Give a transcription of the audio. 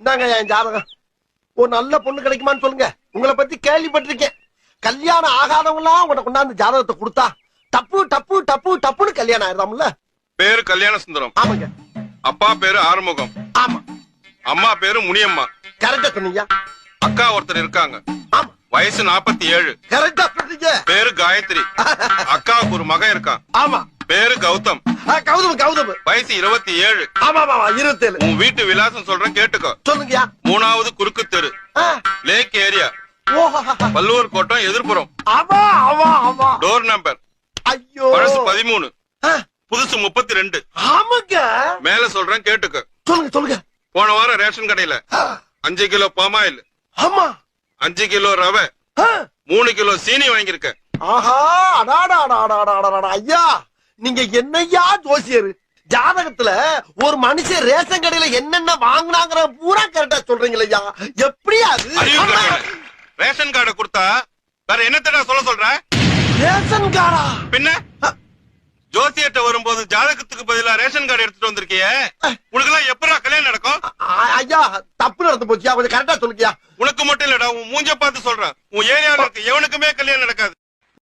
இந்தாங்க என் ஜாதகம். ஒரு நல்ல பொண்ணு கிடைக்குமான்னு சொல்லுங்க. உங்களை பத்தி கேள்விப்பட்டிருக்கேன். கல்யாணம் ஆகாதவங்களாம் உங்களை கொண்டாந்து ஜாதகத்தை கொடுத்தா டப்பு டப்பு டப்பு டப்புன்னு கல்யாணம் ஆயிரதாம்ல. பேரு கல்யாண சுந்தரம். ஆமாங்க. அப்பா பேரு ஆறுமுகம். ஆமா. அம்மா பேரு முனியம்மா. கரெக்டா சொன்னீங்க. அக்கா ஒருத்தர் இருக்காங்க. ஆமா. வயசு 47. கரெக்டா சொன்னீங்க. பேரு காயத்ரி. அக்காவுக்கு ஒரு மகன் இருக்கான். ஆமா. பேரு கௌதம். கௌதம் கௌதம். வயசு 27. ஆமா ஆமா 27. உன் வீட்டு விலாசம் சொல்றேன் கேட்டுக்கோ. சொல்லுங்கயா. 3வது குறுக்கு தெரு, லேக் ஏரியா, வள்ளுவர் கோட்டம் எதிர்ப்புறம். ஆமா ஆமா ஆமா. Door number. ஐயோ. பழசு 13, புதுசு 32. ஆமாங்க. மேல சொல்றேன் கேட்டுக்கோ. சொல்லுங்க சொல்லுங்க. போன வாரம் ரேஷன் கடையில 5 கிலோ பாமாயில், ஆமா 5 கிலோ ரவை, 3 கிலோ சீனி வாங்கியிருக்க. ஆஹா அடாடா ஐயா, நீங்க என்னையா ஜோசியர்? ஜாதகத்துல ஒரு மனுஷன் ரேஷன் கடையில என்னென்ன வாங்கினாங்கிற பூரா கரெக்டா சொல்றீங்களா? எப்படியா ரேஷன் கார்டை கொடுத்தா வேற என்னத்தடா சொல்ல சொல்ற? ரேஷன் கார்டா? பின்ன ஜோசியர்ட்ட வரும்போது ஜாதகத்துக்கு பதிலா ரேஷன் கார்டு எடுத்துட்டு வந்திருக்கிய, உனக்கு எல்லாம் எப்படா கல்யாணம் நடக்கும்? ஐயா தப்பு நடந்து போச்சியா, கொஞ்சம் கரெக்டா சொல்லுக்கியா. உனக்கு மட்டும் இல்லடா, உன் மூஞ்ச பார்த்து சொல்றேன், உன் ஏரியால இருக்கு எவனுக்குமே கல்யாணம் நடக்காது.